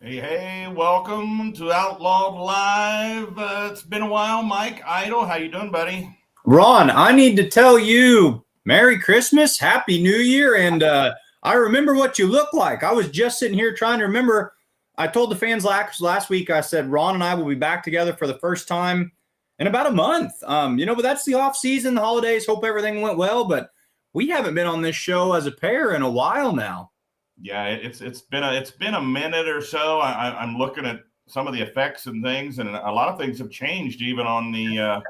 Hey, welcome to Outlawed Live. It's been a while. Mike Idle, how you doing, buddy? Ron, I need to tell you Merry Christmas, Happy New Year, and I remember what you look like. I was just sitting here trying to remember. I told the fans last week, I said Ron and I will be back together for the first time in about a month. But that's the off season, the holidays. Hope everything went well, but we haven't been on this show as a pair in a while now. Yeah, it's been a minute or so. I'm looking at some of the effects and things, and a lot of things have changed even on the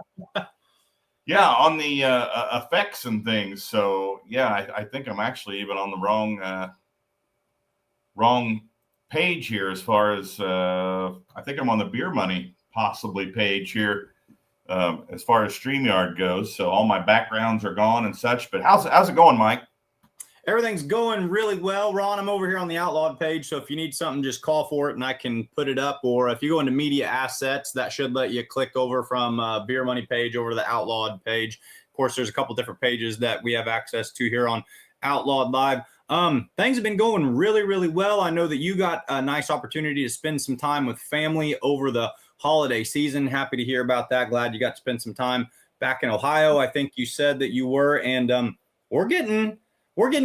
effects and things. So yeah, I think I'm actually even on the wrong page here as far as I think I'm on the Beer Money possibly page here as far as StreamYard goes. So all my backgrounds are gone and such. But how's it going, Mike? Everything's going really well, Ron. I'm over here on the Outlawed page, so if you need something, just call for it and I can put it up. Or if you go into media assets, that should let you click over from Beer Money page over to the Outlawed page. Of course, there's a couple different pages that we have access to here on Outlawed Live. Things have been going really, really well. I know that you got a nice opportunity to spend some time with family over the holiday season. Happy to hear about that. Glad you got to spend some time back in Ohio. I think you said that you were, and we're getting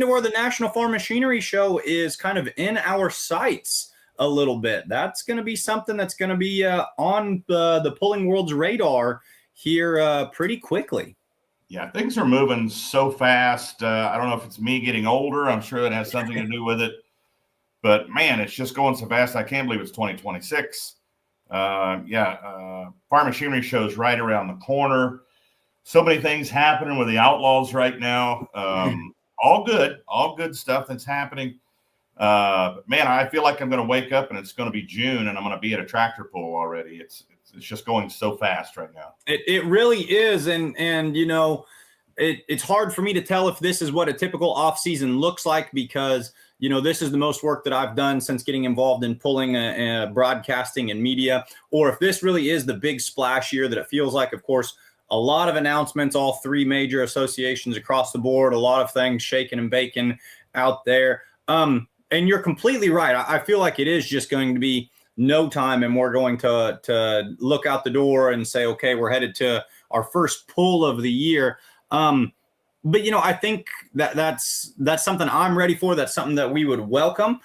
to where the National Farm Machinery Show is kind of in our sights a little bit. That's going to be something that's going to be on the pulling world's radar here pretty quickly. Yeah, things are moving so fast. I don't know if it's me getting older. I'm sure it has something to do with it. But, man, it's just going so fast. I can't believe it's 2026. Farm Machinery Show is right around the corner. So many things happening with the Outlaws right now. All good stuff that's happening. Man, I feel like I'm going to wake up and it's going to be June and I'm going to be at a tractor pull already. It's just going so fast right now. It really is. And it's hard for me to tell if this is what a typical off season looks like because, this is the most work that I've done since getting involved in pulling broadcasting and media, or if this really is the big splash year that it feels like. Of course, a lot of announcements, all three major associations across the board, a lot of things shaking and baking out there. And you're completely right. I feel like it is just going to be no time and we're going to look out the door and say, okay, we're headed to our first pull of the year. But I think that's something I'm ready for. That's something that we would welcome.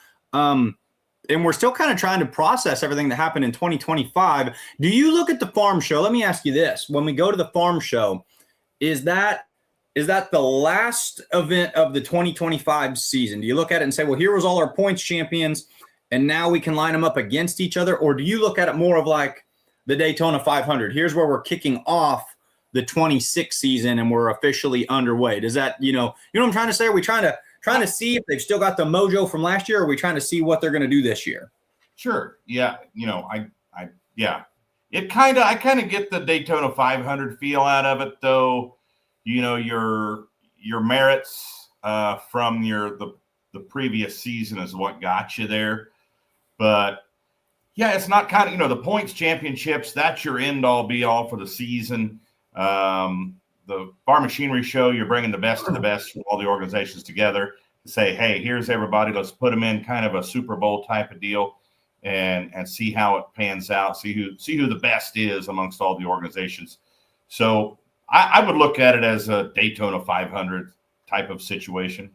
And we're still kind of trying to process everything that happened in 2025. Do you look at the farm show? Let me ask you this. When we go to the farm show, is that the last event of the 2025 season? Do you look at it and say, well, here was all our points champions, and now we can line them up against each other? Or do you look at it more of like the Daytona 500? Here's where we're kicking off the 26 season and we're officially underway. Does that, you know what I'm trying to say? Are we trying to see if they've still got the mojo from last year, or are we trying to see what they're going to do this year? Sure. Yeah. I kind of get the Daytona 500 feel out of it, though. Your merits from the previous season is what got you there. But yeah, it's not kind of, the points championships, that's your end all be all for the season. The Farm Machinery Show, you're bringing the best of the best from all the organizations together to say, hey, here's everybody. Let's put them in kind of a Super Bowl type of deal and see how it pans out. See who the best is amongst all the organizations. So I would look at it as a Daytona 500 type of situation.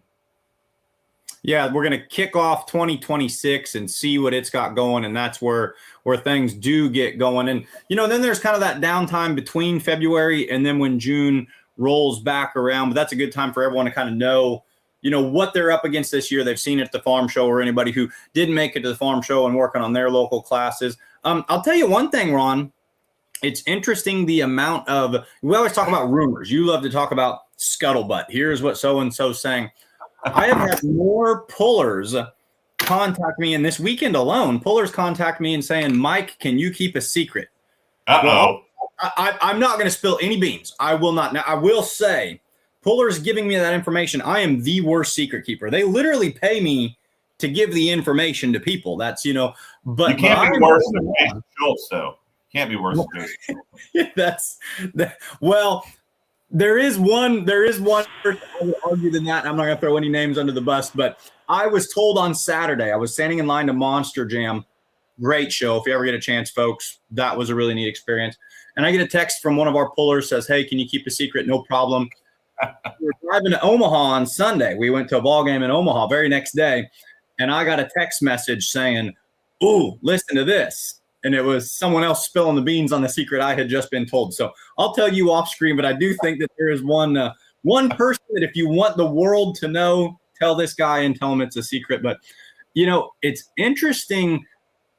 Yeah, we're going to kick off 2026 and see what it's got going, and that's where things do get going. And, then there's kind of that downtime between February and then when June rolls back around. But that's a good time for everyone to kind of know, what they're up against this year. They've seen it at the farm show, or anybody who didn't make it to the farm show and working on their local classes. I'll tell you one thing, Ron. It's interesting the amount of – we always talk about rumors. You love to talk about scuttlebutt. Here's what so-and-so's saying. I have had more pullers contact me in this weekend alone. Pullers contact me and saying, Mike, can you keep a secret? Uh-oh. Well, I'm not going to spill any beans. I will not. Now, I will say, pullers giving me that information, I am the worst secret keeper. They literally pay me to give the information to people. That's, but you can't be worse than Jason Schultz, though. Can't be worse than Jason. Well, there is one person I would argue than that. I'm not going to throw any names under the bus, but I was told on Saturday, I was standing in line to Monster Jam, Great show. If you ever get a chance, folks, that was a really neat experience. And I get a text from one of our pullers, says, hey, can you keep a secret? No problem. We were driving to Omaha on Sunday. We went to a ball game in Omaha very next day. And I got a text message saying, ooh, listen to this. And it was someone else spilling the beans on the secret I had just been told. So I'll tell you off screen, but I do think that there is one person that if you want the world to know, tell this guy and tell him it's a secret. But, you know, it's interesting.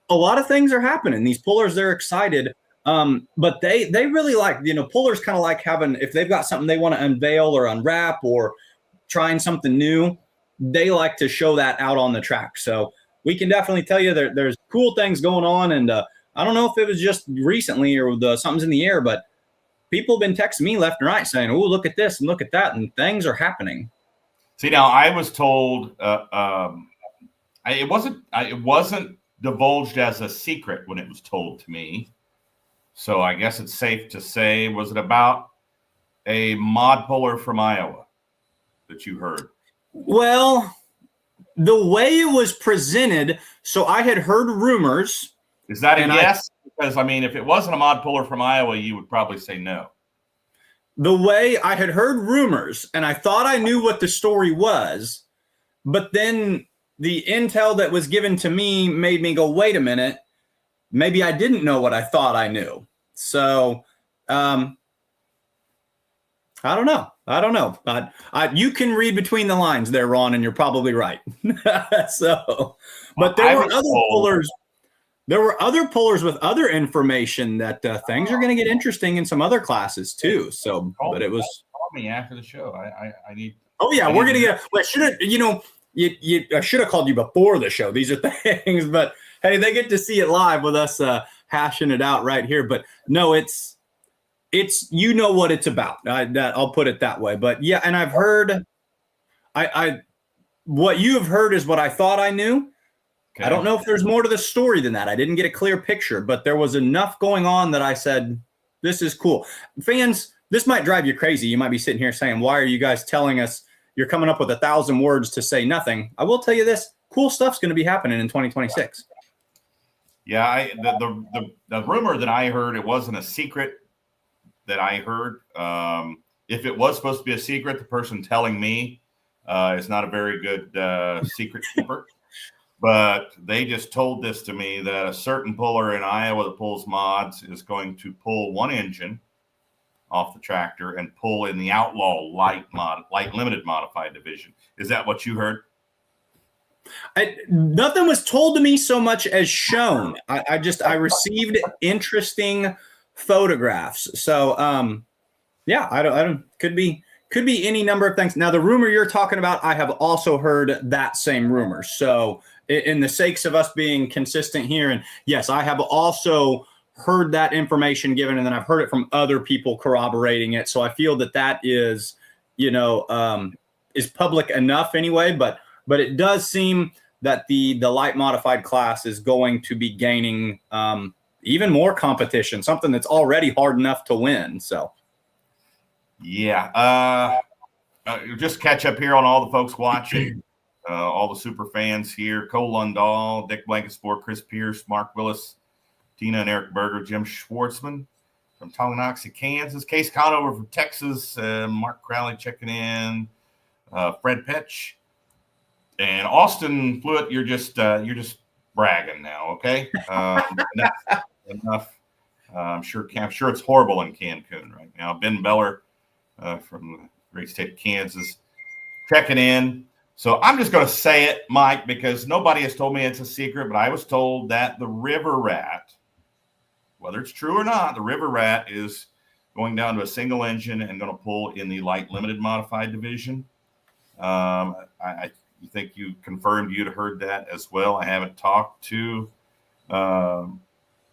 A lot of things are happening. These pullers, they're excited. But they really like, you know, pullers kind of like having, if they've got something they want to unveil or unwrap or trying something new, they like to show that out on the track. So we can definitely tell you there's cool things going on. And I don't know if it was just recently or something's in the air, but people have been texting me left and right saying, oh, look at this and look at that. And things are happening. See, now I was told it wasn't divulged as a secret when it was told to me. So I guess it's safe to say, was it about a mod puller from Iowa that you heard? Well, the way it was presented, so I had heard rumors. Is that a yes? Because, I mean, if it wasn't a mod puller from Iowa, you would probably say no. The way I had heard rumors, and I thought I knew what the story was, but then the intel that was given to me made me go, wait a minute, maybe I didn't know what I thought I knew. So, I don't know. You can read between the lines there, Ron, and you're probably right. So, but there were other pullers. There were other pullers with other information that things are going to get interesting in some other classes too. So, but it was. Call me after the show. I need. Oh yeah, we're gonna get. Well, I should have called you before the show. These are things, but hey, they get to see it live with us hashing it out right here. But no, it's you know what it's about. I'll put it that way. But yeah, and I've heard, what you have heard is what I thought I knew. Okay. I don't know if there's more to the story than that. I didn't get a clear picture, but there was enough going on that I said, this is cool. Fans, this might drive you crazy. You might be sitting here saying, why are you guys telling us you're coming up with 1,000 words to say nothing? I will tell you this, cool stuff's going to be happening in 2026. Yeah, the rumor that I heard, it wasn't a secret that I heard. If it was supposed to be a secret, the person telling me is not a very good secret keeper. But they just told this to me that a certain puller in Iowa that pulls mods is going to pull one engine off the tractor and pull in the Outlaw light limited modified division. Is that what you heard? Nothing was told to me so much as shown. I received interesting photographs. So yeah, I don't could be any number of things. Now the rumor you're talking about, I have also heard that same rumor. So in the sakes of us being consistent here, and yes, I have also heard that information given, and then I've heard it from other people corroborating it. So I feel that is, is public enough anyway, but it does seem that the light modified class is going to be gaining even more competition, something that's already hard enough to win. So, yeah, just catch up here on all the folks watching, all the super fans here: Cole Lundahl, Dick Blankensport, Chris Pierce, Mark Willis, Tina and Eric Berger, Jim Schwartzman from Tonganoxie, Kansas, Case Conover from Texas, Mark Crowley checking in, Fred Petch, and Austin Fluid. You're just bragging now, okay? Enough. I'm sure it's horrible in Cancun right now. Ben Beller from the great state of Kansas checking in. So I'm just going to say it, Mike, because nobody has told me it's a secret, but I was told that the River Rat, whether it's true or not, the River Rat is going down to a single engine and going to pull in the light limited modified division. I think you confirmed you'd heard that as well. I haven't talked to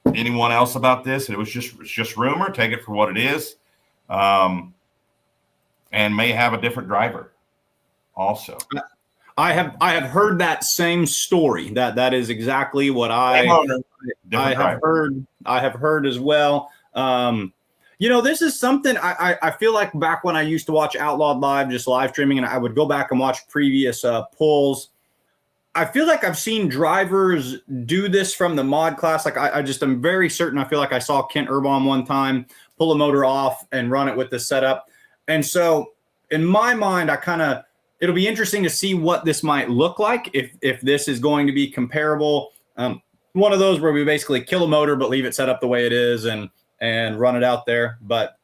anyone else about this. It's just rumor. Take it for what it is, and may have a different driver also. I have heard that same story. That is exactly what I have heard. I have heard as well. This is something I feel like back when I used to watch Outlawed live, just live streaming, and I would go back and watch previous pulls. I feel like I've seen drivers do this from the mod class. Like I just am very certain. I feel like I saw Kent Urban one time pull a motor off and run it with the setup. And so in my mind, it'll be interesting to see what this might look like if this is going to be comparable. One of those where we basically kill a motor but leave it set up the way it is and run it out there. But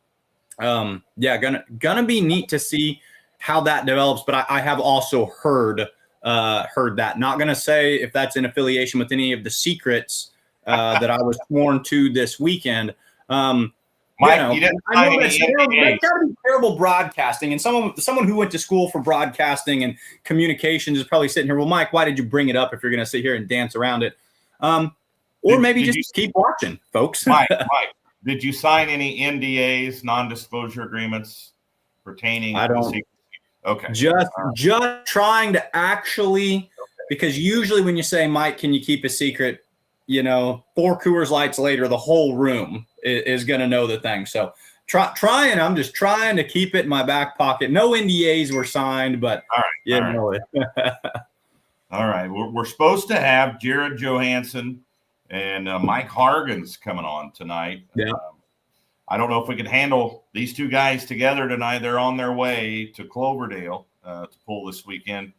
gonna be neat to see how that develops. But I have also heard that. Not going to say if that's in affiliation with any of the secrets that I was sworn to this weekend. Mike, you didn't I know that's got to be terrible broadcasting. And someone who went to school for broadcasting and communications is probably sitting here. Well, Mike, why did you bring it up if you're going to sit here and dance around it? Maybe just keep watching, folks. Mike, did you sign any NDAs, non-disclosure agreements pertaining? I don't. Okay. Just trying to actually, because usually when you say, Mike, can you keep a secret, 4 Coors Lights later, the whole room is going to know the thing. So I'm just trying to keep it in my back pocket. No NDAs were signed, but all right. We're supposed to have Jared Johansen and Mike Hargens coming on tonight. Yeah. I don't know if we can handle these two guys together tonight. They're on their way to Cloverdale to pull this weekend.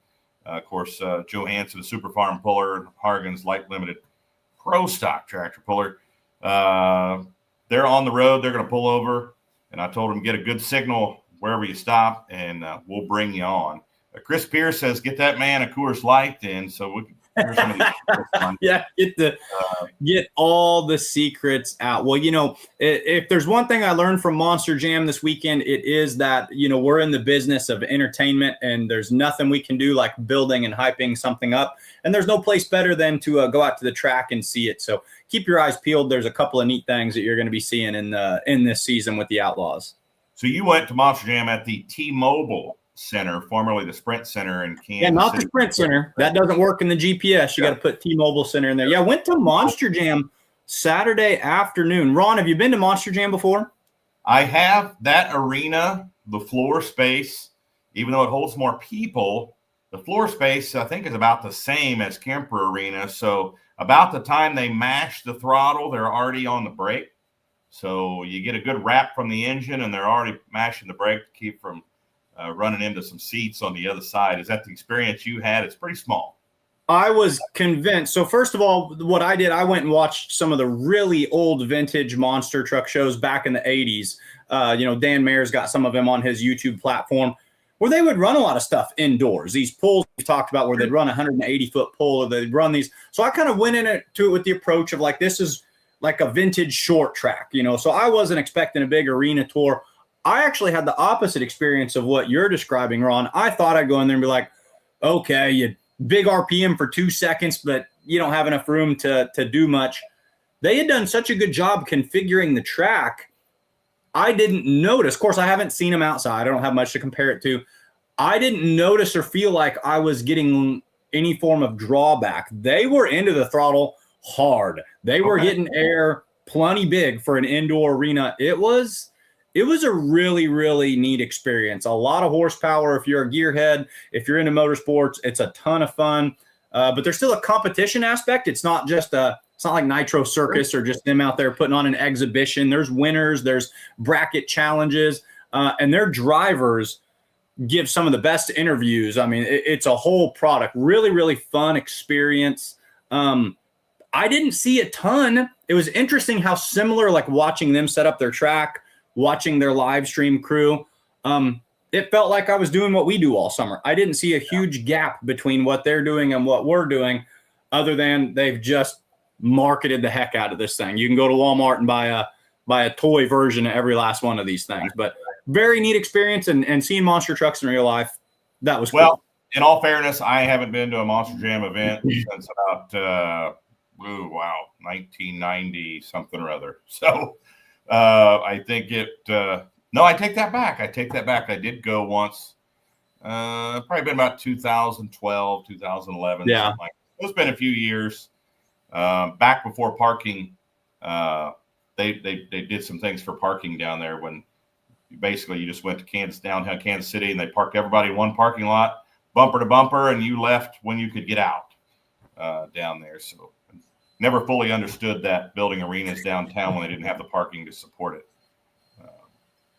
Of course, Johansen, a super farm puller, Hargens, light limited pro stock tractor puller. They're on the road. They're going to pull over. And I told them, get a good signal wherever you stop, and we'll bring you on. Chris Pierce says, get that man a Coors Light in so we can hear some of these. Yeah, get all the secrets out. Well, if there's one thing I learned from Monster Jam this weekend, it is that, we're in the business of entertainment, and there's nothing we can do like building and hyping something up. And there's no place better than to go out to the track and see it. So keep your eyes peeled. There's a couple of neat things that you're going to be seeing in this season with the Outlaws. So you went to Monster Jam at the T-Mobile Center, formerly the Sprint Center in Kansas City. Yeah, not the Sprint Center. That doesn't work in the GPS. You got to put T-Mobile Center in there. Yeah, I went to Monster Jam Saturday afternoon. Ron, have you been to Monster Jam before? I have. That arena, the floor space, even though it holds more people, the floor space, I think, is about the same as Kemper Arena. So about the time they mash the throttle, they're already on the brake. So you get a good wrap from the engine, and they're already mashing the brake to keep from running into some seats on the other side. Is that the experience you had? It's pretty small. I was convinced. So first of all, what I did, I went and watched some of the really old vintage monster truck shows back in the 80s. Dan Mayer's got some of them on his YouTube platform where they would run a lot of stuff indoors. These pulls we've talked about where they'd run a 180-foot pull, or they'd run these. So I kind of went into it with the approach of like, this is like a vintage short track, So I wasn't expecting a big arena tour. I actually had the opposite experience of what you're describing, Ron. I thought I'd go in there and be like, okay, you big RPM for 2 seconds, but you don't have enough room to do much. They had done such a good job configuring the track. I didn't notice. Of course, I haven't seen them outside. I don't have much to compare it to. I didn't notice or feel like I was getting any form of drawback. They were into the throttle hard. They were getting air plenty big for an indoor arena. It was a really, really neat experience. A lot of horsepower. If you're a gearhead, if you're into motorsports, it's a ton of fun. But there's still a competition aspect. It's not like Nitro Circus or just them out there putting on an exhibition. There's winners, there's bracket challenges, and their drivers give some of the best interviews. I mean, it's a whole product. Really, really fun experience. I didn't see a ton. It was interesting how similar, like watching them set up their track, watching their live stream crew. It felt like I was doing what we do all summer. I didn't see a huge gap between what they're doing and what we're doing, other than they've just marketed the heck out of this thing. You can go to Walmart and buy a toy version of every last one of these things. But very neat experience, and seeing monster trucks in real life, that was cool. Well, in all fairness, I haven't been to a Monster Jam event since about 1990 something or other. So I think no, I take that back. I did go once. Probably been about 2012, 2011. Yeah. It's been a few years. Back before parking, they did some things for parking down there when basically you just went to downtown Kansas City, and they parked everybody in one parking lot, bumper to bumper, and you left when you could get out. down there. So never fully understood that building arenas downtown when they didn't have the parking to support it.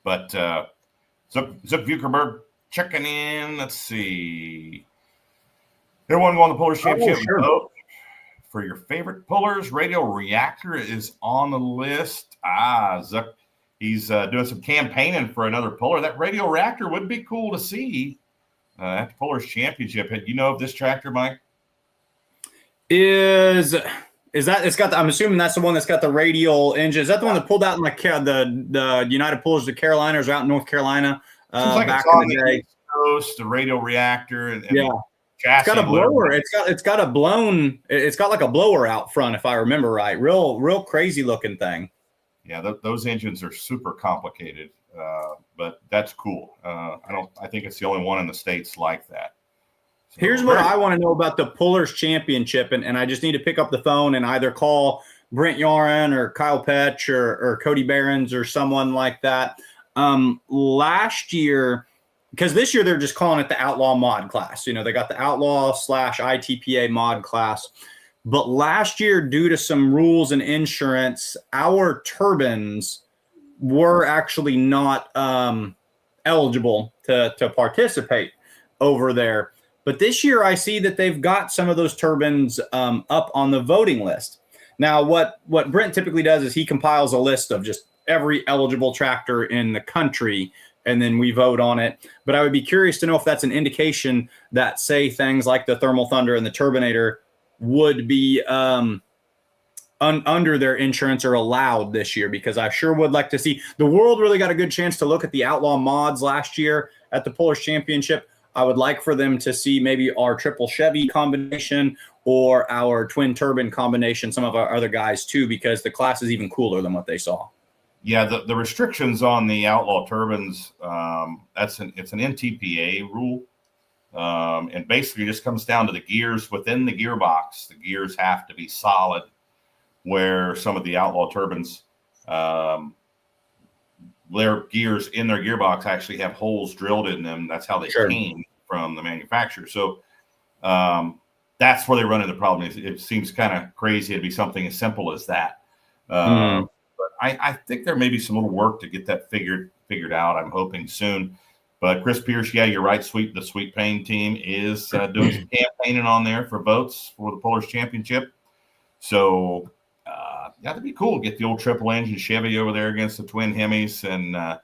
But Zuck Vukerberg checking in. Let's see. Everyone going to the Pullers Championship. Sure. Vote for your favorite pullers. Radial Reactor is on the list. Zuck, he's doing some campaigning for another puller. That Radial Reactor would be cool to see at the Pullers Championship. You know of this tractor, Mike? Is that it's got? I'm assuming that's the one that's got the radial engine. Is that the one that pulled out in like the United Pullers of Carolinas or out in North Carolina back in the day? East Coast, the Radial Reactor, and yeah. It's got a blower. It's got a blown. It's got like a blower out front, if I remember right. Real crazy looking thing. Yeah, those engines are super complicated, but that's cool. I think it's the only one in the States like that. So, here's what I want to know about the Pullers Championship, and I just need to pick up the phone and either call Brent Yaron or Kyle Petch or Cody Behrens or someone like that. Last year. Because this year they're just calling it the Outlaw mod class. They got the Outlaw / ITPA mod class. But last year, due to some rules and insurance, our turbines were actually not eligible to participate over there. But this year, I see that they've got some of those turbines up on the voting list. Now, what Brent typically does is he compiles a list of just every eligible tractor in the country, and then we vote on it. But I would be curious to know if that's an indication that, say, things like the Thermal Thunder and the Turbinator would be under their insurance or allowed this year, because I sure would like to see. The world really got a good chance to look at the Outlaw mods last year at the Pullers Championship. I would like for them to see maybe our triple Chevy combination or our twin turbine combination, some of our other guys too, because the class is even cooler than what they saw. Yeah, the restrictions on the Outlaw turbines, it's an NTPA rule, and basically just comes down to the gears within the gearbox. The gears have to be solid, where some of the Outlaw turbines, their gears in their gearbox actually have holes drilled in them. That's how they came from the manufacturer. So that's where they run into the problem. It seems kind of crazy to be something as simple as that. But I think there may be some little work to get that figured out. I'm hoping soon. But Chris Pierce, yeah, you're right. The Sweet Pain team is doing some campaigning on there for votes for the Pullers Championship. So, that'd be cool. Get the old triple engine Chevy over there against the twin Hemis and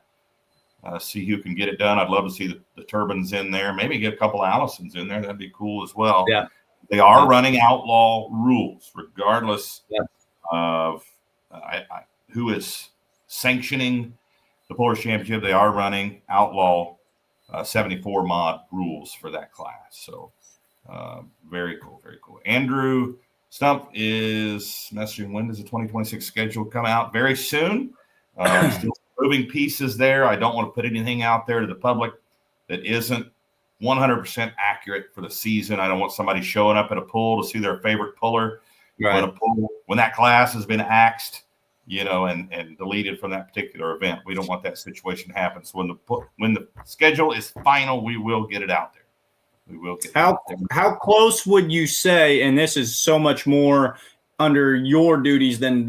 see who can get it done. I'd love to see the turbines in there. Maybe get a couple Allisons in there. That'd be cool as well. Yeah, they are running Outlaw rules, regardless of who is sanctioning the Pullers Championship. They are running Outlaw 74 mod rules for that class. So very cool, very cool. Andrew Stump is messaging, when does the 2026 schedule come out? Very soon. Still moving pieces there. I don't want to put anything out there to the public that isn't 100% accurate for the season. I don't want somebody showing up at a pull to see their favorite puller when that class has been axed, and deleted from that particular event. We don't want that situation to happen. So when the schedule is final, we will get it out there. We will get it out there. How close would you say, and this is so much more under your duties than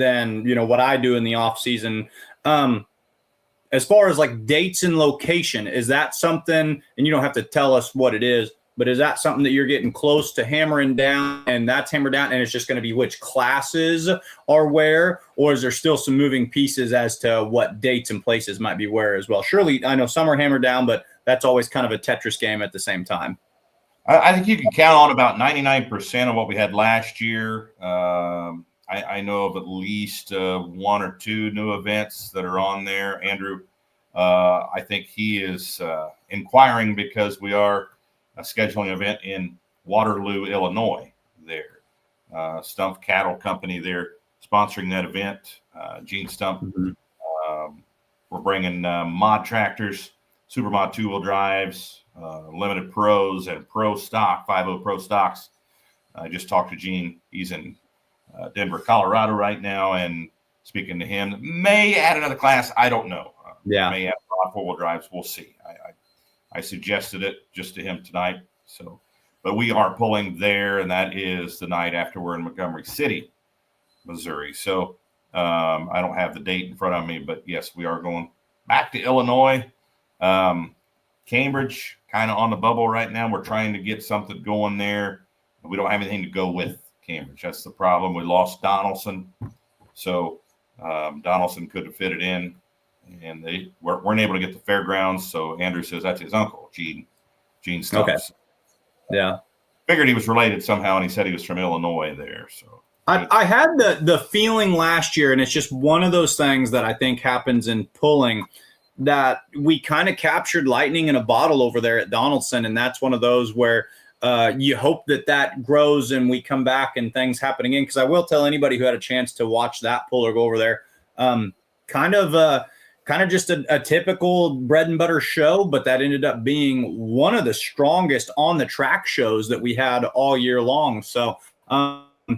what I do in the off season, as far as like dates and location, is that something, and you don't have to tell us what it is, but is that something that you're getting close to hammering down, and that's hammered down, and it's just going to be which classes are where, or is there still some moving pieces as to what dates and places might be where as well? Surely I know some are hammered down, but that's always kind of a Tetris game at the same time. I think you can count on about 99% of what we had last year. I know of at least one or two new events that are on there. Andrew, I think he is inquiring because we are scheduling an event in Waterloo, Illinois there. Stump Cattle Company there sponsoring that event. Gene Stump. Mm-hmm. We're bringing mod tractors, super mod two-wheel drives, limited pros and pro stock, 5.0 pro stocks. I just talked to Gene. He's in Denver, Colorado right now, and speaking to him, may add another class. I don't know. May add 4-wheel drives. We'll see. I suggested it just to him tonight. So but we are pulling there, and that is the night after we're in Montgomery City, Missouri. So I don't have the date in front of me, but yes, we are going back to Illinois. Cambridge, kind of on the bubble right now. We're trying to get something going there. We don't have anything to go with Cambridge. That's the problem. We lost Donaldson. So Donaldson couldn't fit it in, and they weren't able to get the fairgrounds. So Andrew says that's his uncle, Gene Stubbs. Okay. Yeah. Figured he was related somehow, and he said he was from Illinois there. So I had the feeling last year, and it's just one of those things that I think happens in pulling, that we kind of captured lightning in a bottle over there at Donaldson, and that's one of those where you hope that grows and we come back and things happen again. Because I will tell anybody who had a chance to watch that puller go over there, kind of just a typical bread and butter show, but that ended up being one of the strongest on the track shows that we had all year long. So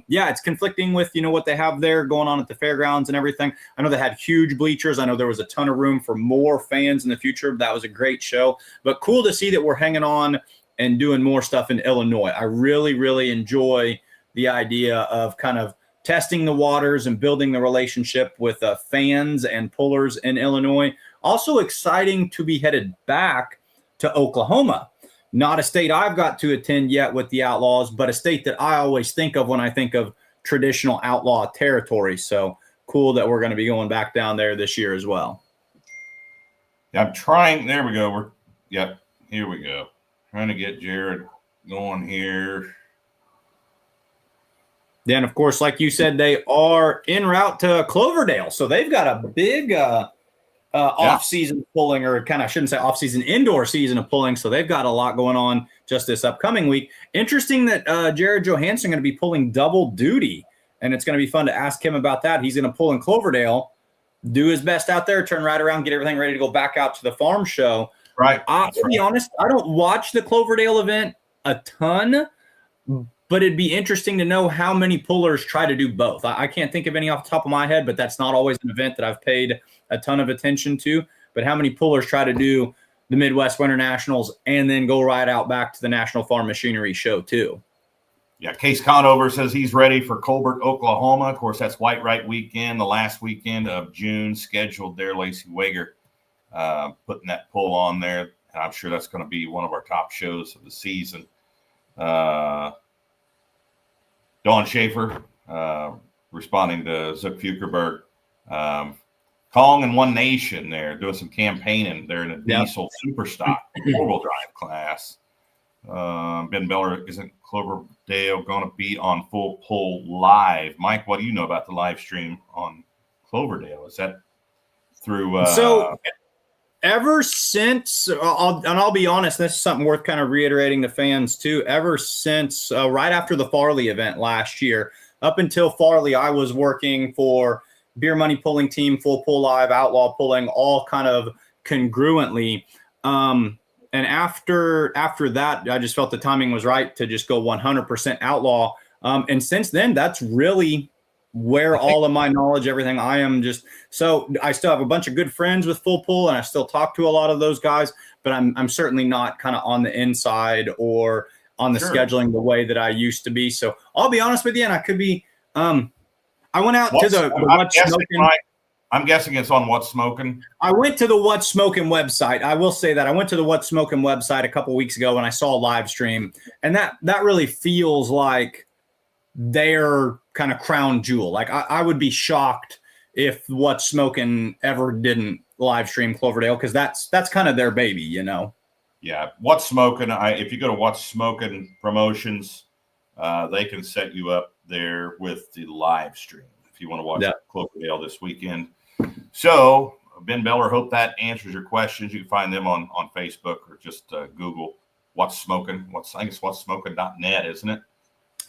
yeah, it's conflicting with, what they have there going on at the fairgrounds and everything. I know they had huge bleachers. I know there was a ton of room for more fans in the future. That was a great show, but cool to see that we're hanging on and doing more stuff in Illinois. I really, really enjoy the idea of kind of testing the waters and building the relationship with fans and pullers in Illinois. Also exciting to be headed back to Oklahoma. Not a state I've got to attend yet with the Outlaws, but a state that I always think of when I think of traditional outlaw territory. So cool that we're going to be going back down there this year as well. Yeah, I'm trying. There we go. Here we go. Trying to get Jared going here. Then, of course, like you said, they are en route to Cloverdale. So they've got a big off-season pulling, or kind of, I shouldn't say off-season, indoor season of pulling. So they've got a lot going on just this upcoming week. Interesting that Jared Johansen going to be pulling double duty, and it's going to be fun to ask him about that. He's going to pull in Cloverdale, do his best out there, turn right around, get everything ready to go back out to the farm show. Right. To be honest, I don't watch the Cloverdale event a ton, but it'd be interesting to know how many pullers try to do both. I can't think of any off the top of my head, but that's not always an event that I've paid a ton of attention to. But how many pullers try to do the Midwest Winter Nationals and then go right out back to the National Farm Machinery Show too? Yeah, Case Conover says he's ready for Colbert, Oklahoma. Of course, that's White Right weekend, the last weekend of June, scheduled there. Lacey Wager putting that pull on there, and I'm sure that's going to be one of our top shows of the season. Dawn Schaefer responding to Zook Fukerberg. Kong and One Nation there doing some campaigning there in a diesel super stock four-wheel drive class. Ben Beller, isn't Cloverdale going to be on Full Pull Live? Mike, what do you know about the live stream on Cloverdale? Is that through so ever since, I'll be honest, this is something worth kind of reiterating to fans too. Ever since right after the Farley event last year, up until Farley, I was working for Beer Money Pulling Team, Full Pull Live, Outlaw Pulling, all kind of congruently. And after that, I just felt the timing was right to just go 100% outlaw. And since then, that's really where all of my knowledge, everything, I am just, so I still have a bunch of good friends with Full Pull, and I still talk to a lot of those guys, but I'm certainly not kind of on the inside or on the scheduling the way that I used to be. So I'll be honest with you, and I could be, I went out to the What's Smoking. I'm guessing it's on What's Smoking. I went to the What's Smoking website. I will say that I went to the What's Smoking website a couple weeks ago and I saw a live stream, and that really feels like their kind of crown jewel. Like I would be shocked if What's Smoking ever didn't live stream Cloverdale, because that's kind of their baby, Yeah, What's Smoking. If you go to What's Smoking Promotions, they can set you up there with the live stream if you want to watch Cloverdale this weekend. So, Ben Beller, hope that answers your questions. You can find them on Facebook, or just Google What's Smoking. I think it's what'ssmoking.net, isn't it?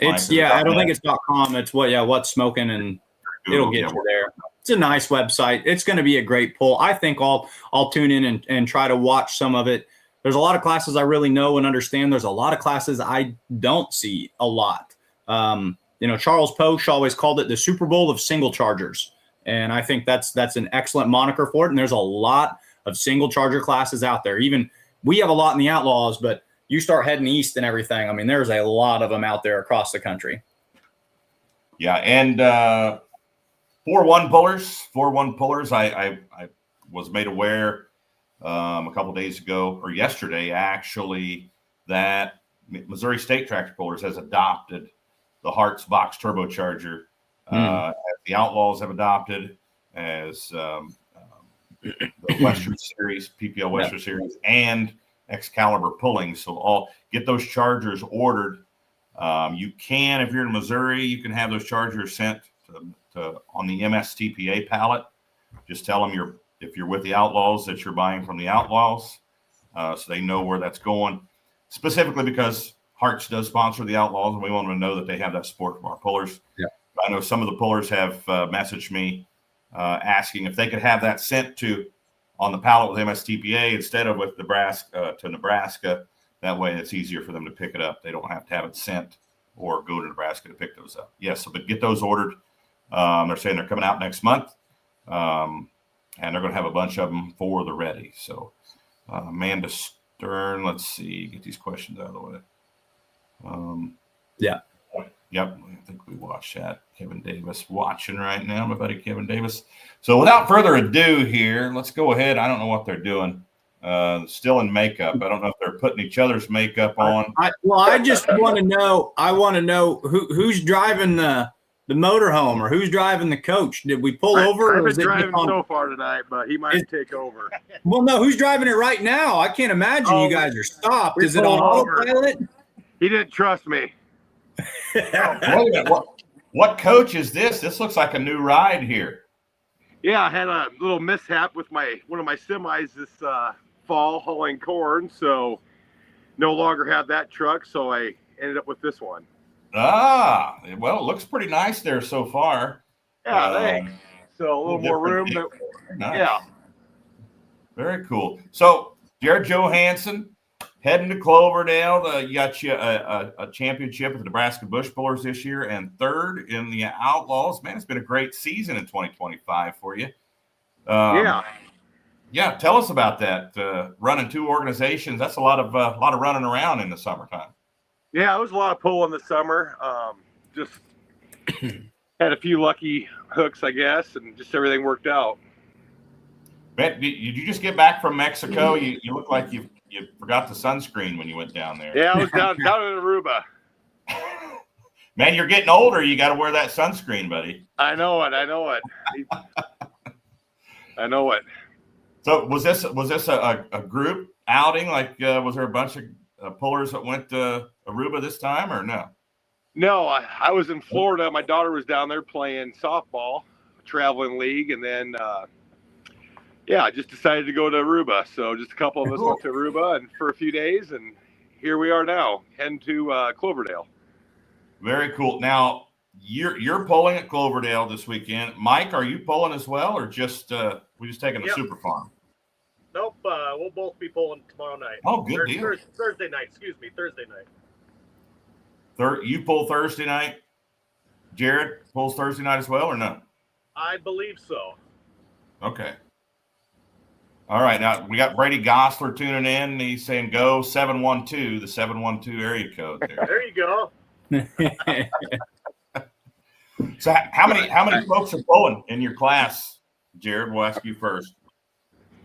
It's I don't think it's .com. It's What's Smoking, and Google, it'll get you there. It's a nice website. It's going to be a great pull. I think I'll tune in and try to watch some of it. There's a lot of classes I really know and understand. There's a lot of classes I don't see a lot. Charles Posh always called it the Super Bowl of single chargers. And I think that's an excellent moniker for it. And there's a lot of single charger classes out there. Even we have a lot in the Outlaws, but you start heading east and everything. I mean, there's a lot of them out there across the country. Yeah, and 4-1 pullers. I was made aware a couple days ago, or yesterday actually, that Missouri State Tractor Pullers has adopted the Hart's box turbocharger. As the Outlaws have adopted, as the Western Series, PPL Western Series, and Excalibur Pulling. So all get those chargers ordered. You can, if you're in Missouri, you can have those chargers sent to on the MSTPA pallet. Just tell them if you're with the Outlaws that you're buying from the Outlaws, so they know where that's going. Specifically because Hart's does sponsor the Outlaws, and we want them to know that they have that support from our pullers. Yeah. I know some of the pullers have messaged me asking if they could have that sent to on the pallet with MSTPA instead of with Nebraska to Nebraska. That way it's easier for them to pick it up. They don't have to have it sent or go to Nebraska to pick those up. Yes, so but get those ordered. They're saying they're coming out next month, and they're going to have a bunch of them for the ready. So Amanda Stern, let's see, get these questions out of the way. Yep, I think we watched that. Kevin Davis watching right now, my buddy Kevin Davis. So without further ado here, let's go ahead. I don't know what they're doing. Still in makeup. I don't know if they're putting each other's makeup on. I just want to know. I want to know who's driving the motorhome, or who's driving the coach. Did we pull over? I've been driving so far tonight, but he might take over. Well, no, who's driving it right now? I can't imagine you guys are stopped. Is it on autopilot? He didn't trust me. Wait a minute. What coach is this? This looks like a new ride here. Yeah, I had a little mishap with one of my semis this fall hauling corn, so no longer have that truck, so I ended up with this one. Well, it looks pretty nice there so far. Yeah, thanks. So a little more room. Nice. Yeah. Very cool. So, Jared Johansen heading to Cloverdale. You got a championship with the Nebraska Bush Pullers this year and third in the Outlaws. Man, it's been a great season in 2025 for you. Yeah, tell us about that. Running two organizations, that's a lot of running around in the summertime. Yeah, it was a lot of pulling this summer. Just had a few lucky hooks, I guess, and just everything worked out. Ben, did you just get back from Mexico? You look like you forgot the sunscreen when you went down there. Yeah, I was down in Aruba. Man, you're getting older. You got to wear that sunscreen, buddy. I know it. I know it. So was this a group outing? Like, was there a bunch of pullers that went to Aruba this time, or no? No, I was in Florida. My daughter was down there playing softball, traveling league, and then I just decided to go to Aruba. So just a couple of us went to Aruba and for a few days, and here we are now, heading to Cloverdale. Very cool. Now you're pulling at Cloverdale this weekend. Mike, are you pulling as well, or just we just taking the super farm? Nope, we'll both be pulling tomorrow night. Oh, good deal. Thursday night. Thursday night. You pull Thursday night. Jared pulls Thursday night as well, or no? I believe so. Okay. All right. Now we got Brady Gosler tuning in. He's saying go 712, the 712 area code there. There you go. So how many folks are pulling in your class, Jared? We'll ask you first.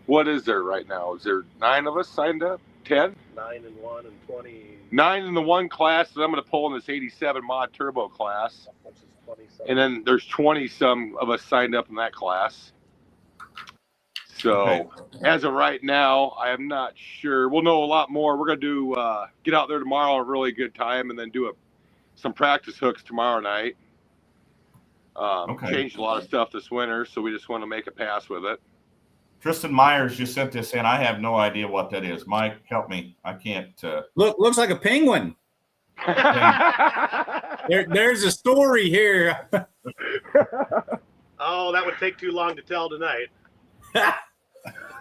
What is there right now? Is there 9 of us signed up? 10? 9 in 1 and 20. 9 in the one class that I'm going to pull in this 87 mod turbo class. Which is 27. And then there's 20 some of us signed up in that class. So as of right now, I am not sure. We'll know a lot more. We're going to do get out there tomorrow at a really good time, and then do some practice hooks tomorrow night. Changed a lot of stuff this winter, so we just want to make a pass with it. Tristan Myers just sent this in. I have no idea what that is. Mike, help me. I can't. Looks like a penguin. There's a story here. Oh, that would take too long to tell tonight.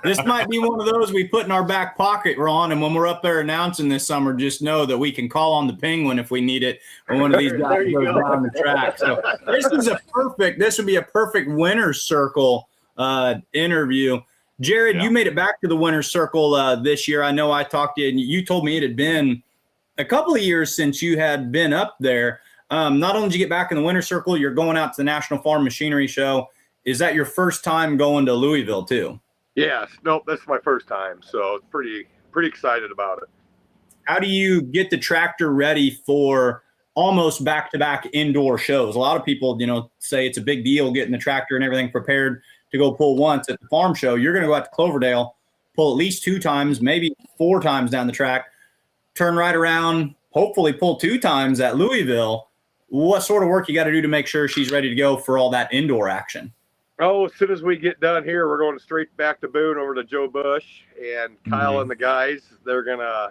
This might be one of those we put in our back pocket, Ron, and when we're up there announcing this summer, just know that we can call on the penguin if we need it when one of these guys goes down the track. So this would be a perfect winner's circle interview. Jared, Yeah. you made it back to the winner's circle this year. I know I talked to you, and you told me it had been a couple of years since you had been up there. Not only did you get back in the winner's circle, you're going out to the National Farm Machinery Show. Is that your first time going to Louisville too? Yes. Nope. That's my first time. So pretty excited about it. How do you get the tractor ready for almost back-to-back indoor shows? A lot of people, say it's a big deal getting the tractor and everything prepared to go pull once at the farm show. You're going to go out to Cloverdale, pull at least 2 times, maybe 4 times down the track, turn right around, hopefully pull 2 times at Louisville. What sort of work you got to do to make sure she's ready to go for all that indoor action? Oh, as soon as we get done here, we're going straight back to Boone over to Joe Bush and Kyle and the guys. They're gonna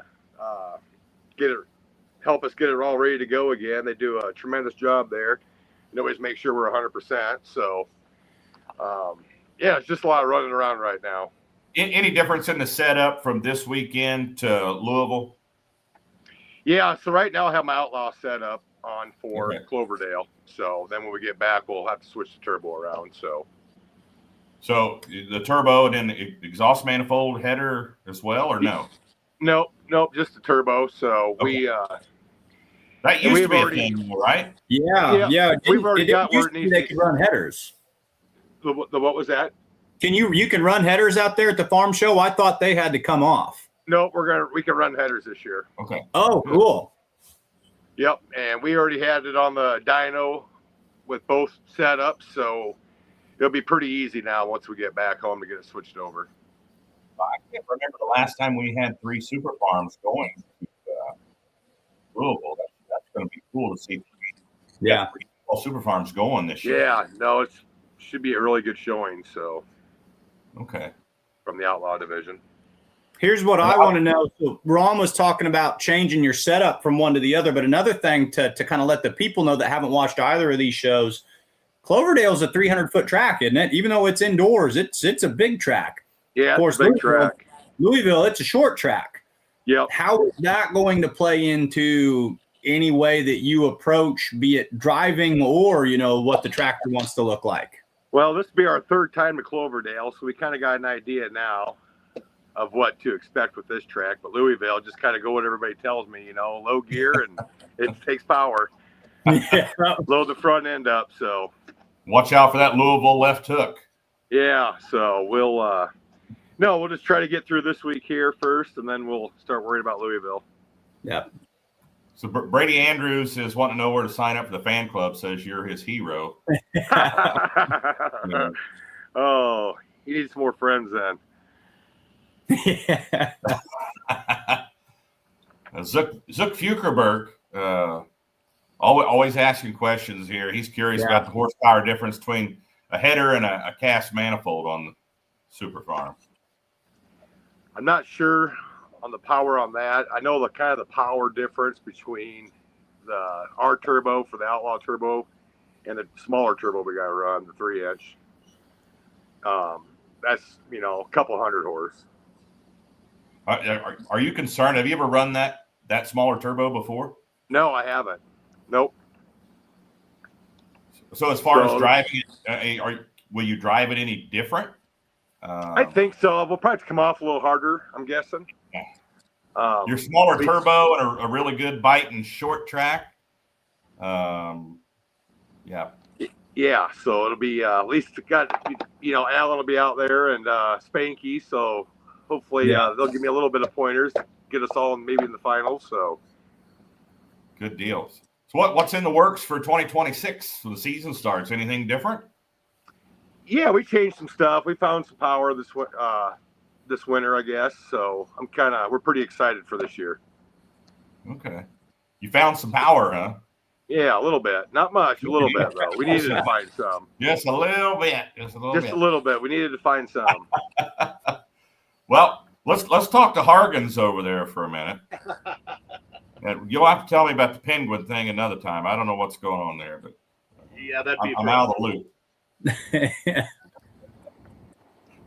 help us get it all ready to go again. They do a tremendous job there. And always make sure we're 100%. So, it's just a lot of running around right now. Any difference in the setup from this weekend to Louisville? Yeah, so right now I have my Outlaw set up on for Okay. Cloverdale. So then when we get back, we'll have to switch the turbo around. So the turbo and then the exhaust manifold header as well, or no? nope, just the turbo. So Okay. That and used to we've be already- a thing, right? Yeah. We've already got where it needs they to- could run headers. the what was that? You can run headers out there at the farm show? I thought they had to come off. Nope, we can run headers this year. Okay. Oh, cool. Yep, and we already had it on the dyno with both setups, so it'll be pretty easy now once we get back home to get it switched over. I can't remember the last time we had 3 super farms going to Louisville. That's going to be cool to see. Yeah. 3 super farms going this year. Yeah, no, it should be a really good showing. So Okay. from the Outlaw division. Here's what I want to know. So Ron was talking about changing your setup from one to the other, but another thing to kind of let the people know that haven't watched either of these shows, Cloverdale's a 300-foot track, isn't it? Even though it's indoors, it's a big track. Yeah, Of course, it's a big track. Louisville, it's a short track. Yep. How is that going to play into any way that you approach, be it driving or, what the tractor wants to look like? Well, this will be our 3rd time to Cloverdale, so we kind of got an idea now of what to expect with this track. But Louisville, just kind of go what everybody tells me, low gear and it takes power. Yeah. Load the front end up. So Watch out for that Louisville left hook. yeah, so we'll just try to get through this week here first, and then we'll start worrying about Louisville. Yeah. So Brady Andrews is wanting to know where to sign up for the fan club. Says you're his hero. Yeah. Oh, he needs more friends then. Yeah. Zuck Fukerberg, always asking questions here. He's curious about the horsepower difference between a header and a cast manifold on the super farm. I'm not sure on the power on that. I know the kind of the power difference between our turbo for the Outlaw turbo and the smaller turbo we got to run, the 3-inch. That's a couple hundred horse. Are you concerned? Have you ever run that smaller turbo before? No, I haven't. Nope. So as far as driving it, will you drive it any different? I think so. We'll probably have to come off a little harder, I'm guessing. Your smaller turbo and a really good bite and short track. Yeah. Yeah, so it'll be at least got Alan will be out there and Spanky, so hopefully they'll give me a little bit of pointers, get us all maybe in the finals. So good deals. So what's in the works for 2026 when the season starts? Anything different? yeah, we changed some stuff. We found some power this winter, I guess. So we're pretty excited for this year. Okay. You found some power, huh? Yeah, a little bit. Not much, a little bit though. We needed to find some. Just a little bit. Just a little bit. We needed to find some. Well, let's talk to Hargens over there for a minute. And you'll have to tell me about the penguin thing another time. I don't know what's going on there, but Yeah, that'd be. I'm out of the loop.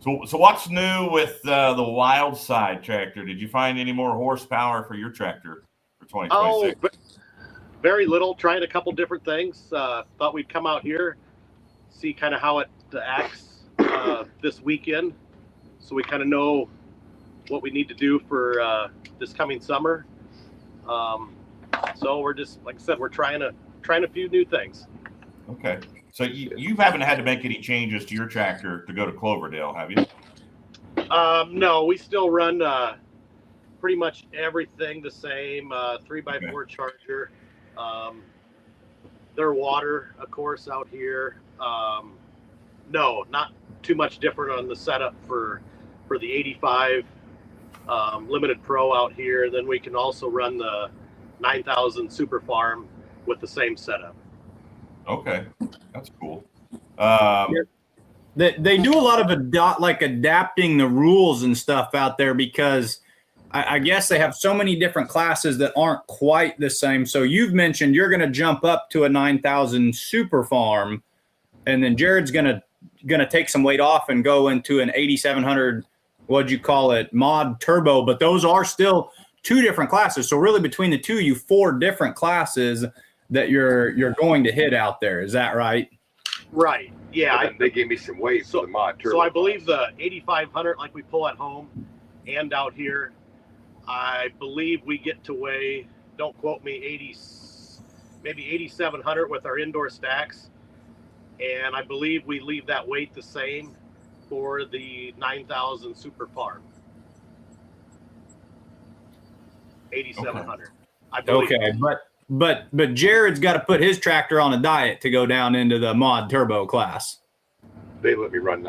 So what's new with the Wild Side tractor? Did you find any more horsepower for your tractor for 2026? Oh, but very little. Tried a couple different things. Thought we'd come out here, see kind of how it acts this weekend. so we kind of know what we need to do for this coming summer. So we're just, like I said, we're trying a few new things. Okay. So you haven't had to make any changes to your tractor to go to Cloverdale, have you? No, we still run pretty much everything the same. 3x4 Charger. Their water, of course, out here. No, not too much different on the setup for the 85 Limited Pro out here. Then we can also run the 9000 Super Farm with the same setup. Okay, that's cool. They do a lot of adapting the rules and stuff out there because I guess they have so many different classes that aren't quite the same. So you've mentioned you're going to jump up to a 9000 Super Farm, and then Jared's going to take some weight off and go into an 8700. What'd you call it? Mod Turbo. But those are still two different classes. So really, between the two, you 4 different classes that you're going to hit out there. Is that right? Right. Yeah. They gave me some weight for the Mod Turbo. So I believe the 8500, like we pull at home and out here, I believe we get to weigh, don't quote me, maybe 8700 with our indoor stacks. And I believe we leave that weight the same for the 9000 Super Farm. 8700. Okay. I believe. Okay, but Jared's got to put his tractor on a diet to go down into the Mod Turbo class. They let me run.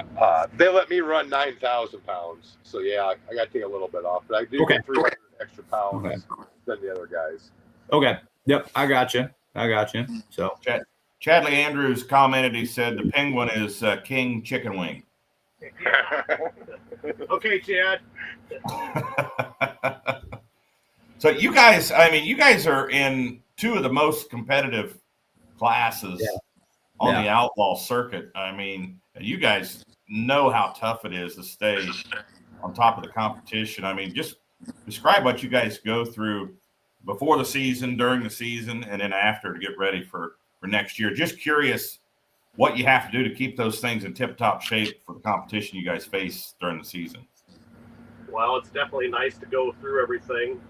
They let me run 9,000 pounds. So yeah, I got to take a little bit off, but I do get 300 extra pounds than the other guys. Okay. Yep. I got you. So Chadley Andrews commented. He said the Penguin is King Chicken Wing. Okay, Chad. So you guys are in 2 of the most competitive classes on the outlaw circuit. I mean, you guys know how tough it is to stay on top of the competition. I mean, just describe what you guys go through before the season, during the season, and then after to get ready for next year. Just curious what you have to do to keep those things in tip-top shape for the competition you guys face during the season. Well, it's definitely nice to go through everything,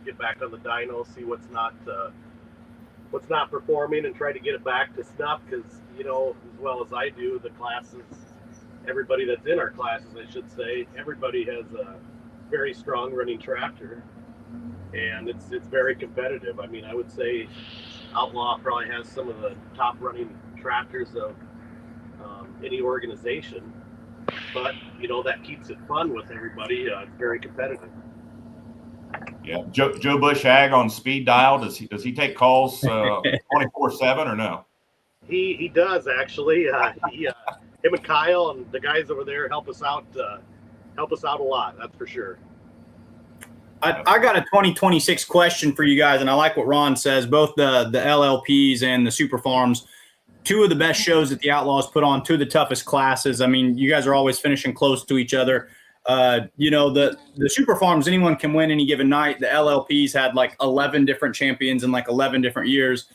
get back on the dyno, see what's not performing, and try to get it back to snuff. Because as well as I do, the classes, everybody that's in our classes, I should say, everybody has a very strong running tractor, and it's very competitive. I mean, I would say Outlaw probably has some of the top running tractors of any organization. But that keeps it fun with everybody. It's very competitive. Yeah, Joe Bush Ag on speed dial. Does he take calls 24/7 or no? He does actually. Him and Kyle and the guys over there help us out a lot. That's for sure. I got a 2026 question for you guys, and I like what Ron says. Both the LLPs and the Super Farms, 2 of the best shows that the Outlaws put on, 2 of the toughest classes. I mean, you guys are always finishing close to each other. The Super Farms, anyone can win any given night. The LLPs had like 11 different champions in like 11 different years.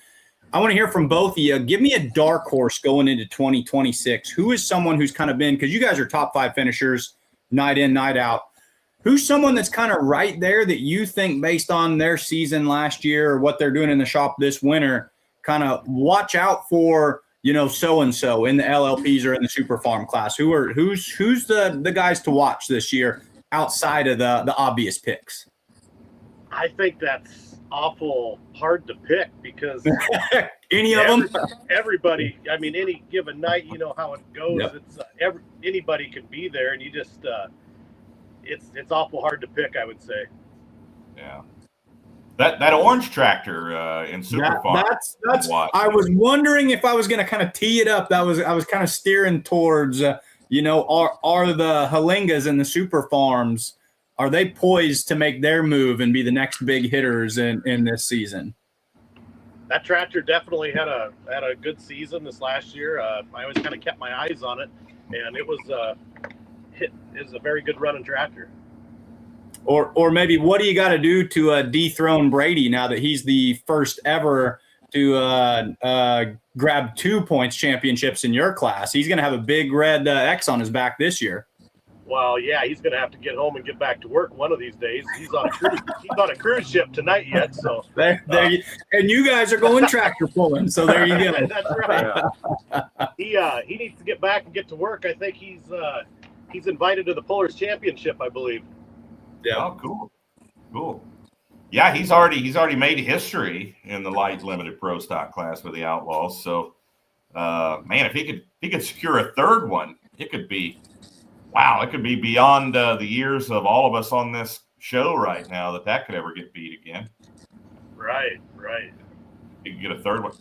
I want to hear from both of you. Give me a dark horse going into 2026. Who is someone who's kind of been, because you guys are top 5 finishers, night in, night out. Who's someone that's kind of right there that you think, based on their season last year or what they're doing in the shop this winter, kind of watch out for, so-and-so in the LLPs or in the Super Farm class? Who's the guys to watch this year outside of the obvious picks? I think that's awful hard to pick because any of them, everybody. I mean, any given night, you know how it goes. Yep. It's anybody can be there, and you just it's awful hard to pick, I would say. Yeah. That orange tractor in Super Farm. That's I was wondering if I was going to kind of tee it up. I was kind of steering towards, are the Halingas and the Super Farms, are they poised to make their move and be the next big hitters in this season? That tractor definitely had a good season this last year. I always kind of kept my eyes on it, and it was a very good running tractor. Or maybe what do you got to do to dethrone Brady now that he's the first ever to grab 2 points championships in your class? He's going to have a big red X on his back this year. Well, yeah, he's going to have to get home and get back to work one of these days. He's on a cruise. He's on a cruise ship tonight yet. So there and you guys are going tractor pulling. So there you go. That's right. He needs to get back and get to work. I think he's invited to the Pullers Championship, I believe. Yeah. Oh, cool. Yeah, he's already made history in the light limited pro stock class with the Outlaws. So, man, if he could secure a third one, it could be beyond the years of all of us on this show right now that could ever get beat again. Right. He could get a third one.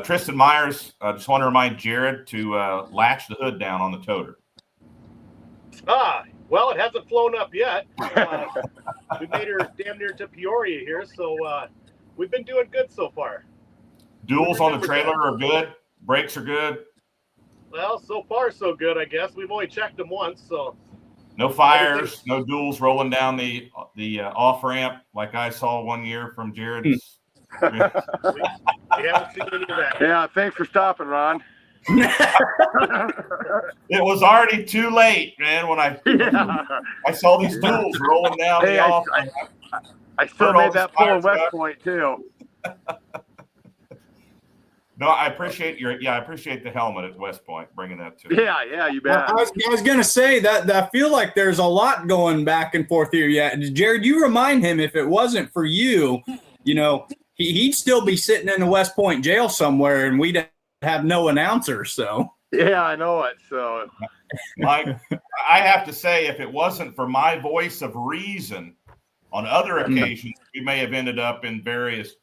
Tristan Myers, I just want to remind Jared to latch the hood down on the toter. Well, it hasn't flown up yet. We made her damn near to Peoria here, so we've been doing good so far. Duels on the trailer are good. Brakes are good. Well, so far so good, I guess. We've only checked them once, so. No fires, no duels rolling down the off ramp like I saw one year from Jared's. We haven't seen any of that. Yeah, thanks for stopping, Ron. It was already too late, man, when I saw these duels rolling down the off ramp. I still made that pull in West Point too. No, I appreciate the helmet at West Point, bringing that to. Yeah, you bet. I was gonna say that I feel like there's a lot going back and forth here. Yeah, Jared, you remind him if it wasn't for you, he'd still be sitting in the West Point jail somewhere, and we'd have no announcer. So yeah, I know it. So, Mike, I have to say, if it wasn't for my voice of reason, on other occasions we may have ended up in various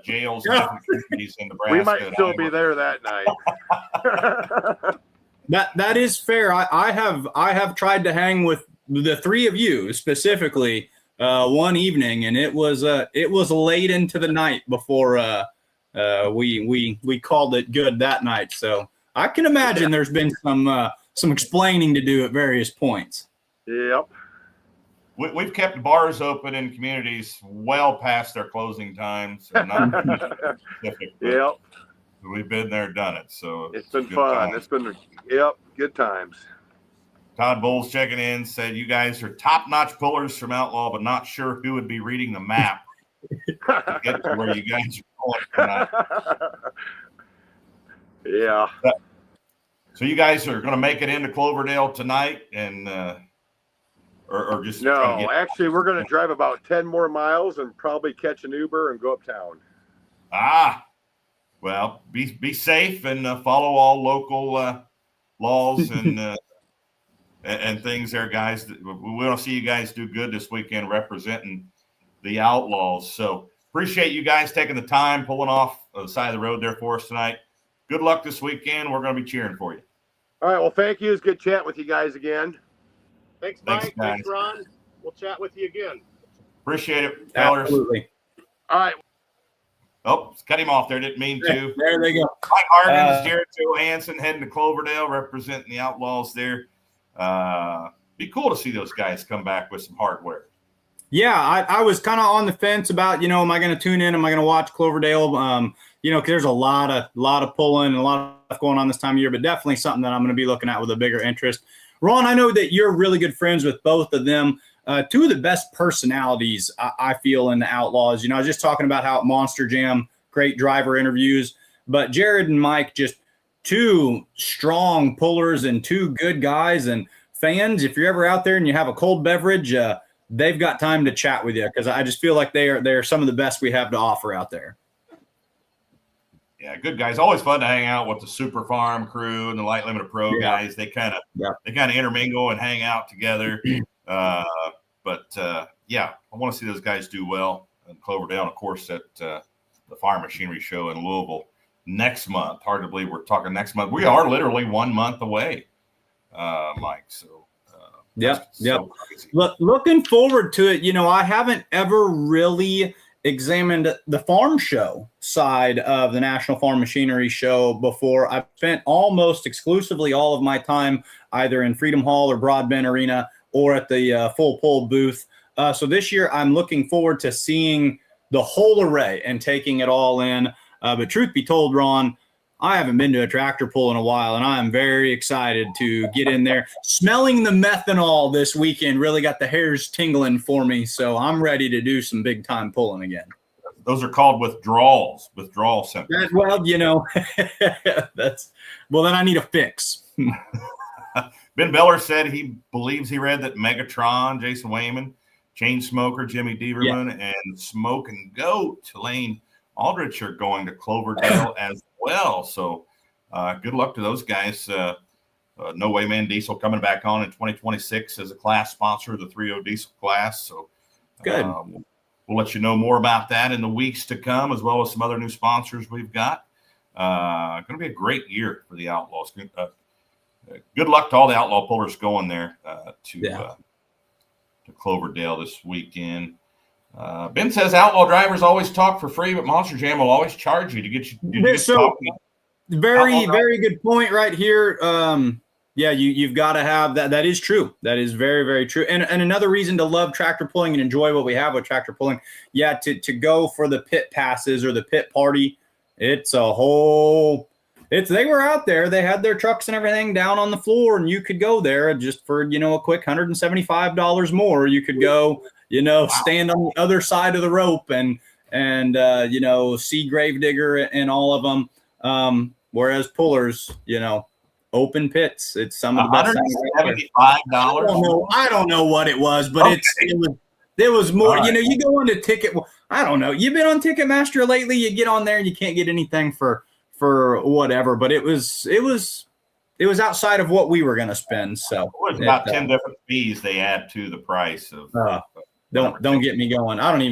jails and different communities in Nebraska. We might still be there that night. that is fair. I have tried to hang with the three of you specifically one evening, and it was late into the night before we called it good that night. So I can imagine there's been some explaining to do at various points. Yep. We've kept bars open in communities well past their closing times. And not specific, yep. We've been there, done it. So it's been fun. It's been good times. Todd Bowles checking in said, "You guys are top-notch pullers from Outlaw, but not sure who would be reading the map to get to where you guys are going tonight." Yeah. So you guys are going to make it into Cloverdale tonight, and or just no? Actually, we're going to drive about 10 more miles and probably catch an Uber and go uptown. Well, be safe and follow all local laws and things there, guys. We want to see you guys do good this weekend representing the Outlaws. So appreciate you guys taking the time, pulling off the side of the road there for us tonight. Good luck this weekend. We're going to be cheering for you. All right. Well, thank you. It's good chatting with you guys again. Thanks, Mike. Thanks, Ron. We'll chat with you again. Appreciate it, fellers. Absolutely. All right. Oh, cut him off there. Didn't mean to. There they go. Mike Hargens, Jared Johansen heading to Cloverdale, representing the Outlaws there. Be cool to see those guys come back with some hardware. Yeah, I was kind of on the fence about, am I going to tune in? Am I going to watch Cloverdale? Because there's a lot of pulling and a lot of stuff going on this time of year, but definitely something that I'm going to be looking at with a bigger interest. Ron, I know that you're really good friends with both of them. Two of the best personalities I feel in the Outlaws. I was just talking about how at Monster Jam, great driver interviews, but Jared and Mike, just two strong pullers and two good guys. And fans, if you're ever out there and you have a cold beverage, they've got time to chat with you, because I just feel like they're some of the best we have to offer out there. Yeah, good guys. Always fun to hang out with the Super Farm crew and the Light Limited Pro guys. They kind of intermingle and hang out together. I want to see those guys do well in Cloverdale, and of course at the Farm Machinery Show in Louisville next month. Hard to believe we're talking next month. We are literally 1 month away, Mike. So looking forward to it. I haven't ever really examined the farm show side of the National Farm Machinery Show before. I've spent almost exclusively all of my time either in Freedom Hall or Broadbent Arena or at the Full Pull booth. So this year I'm looking forward to seeing the whole array and taking it all in. But truth be told, Ron, I haven't been to a tractor pull in a while, and I am very excited to get in there. Smelling the methanol this weekend really got the hairs tingling for me, so I'm ready to do some big time pulling again. Those are called withdrawal symptoms. Well, then I need a fix. Ben Beller said he believes he read that Megatron, Jason Wayman, Chainsmoker, Jimmy Deaverman, and Smoke and Goat, Lane Aldrich are going to Cloverdale as well. So good luck to those guys. No Way Man Diesel coming back on in 2026 as a class sponsor of the 3.0 diesel class. So good. We'll let you know more about that in the weeks to come, as well as some other new sponsors we've got. Going to be a great year for the Outlaws. Good luck to all the Outlaw Pullers going there to Cloverdale this weekend. Ben says Outlaw drivers always talk for free, but Monster Jam will always charge you to get you. Very good point right here. You've got to have that. That is true. That is very, very true. And another reason to love tractor pulling and enjoy what we have with tractor pulling, to go for the pit passes or the pit party, they were out there. They had their trucks and everything down on the floor, and you could go there just for, a quick $175 more. You could go, stand on the other side of the rope and see Gravedigger and all of them. Whereas pullers, open pits, it's some of the best. $175. I don't know what it was, but okay. it was more. Right. You go on to Ticket. I don't know. You've been on Ticketmaster lately. You get on there and you can't get anything for whatever. But it was outside of what we were going to spend. So it was about 10 different fees they add to the price of. Don't get me going. I don't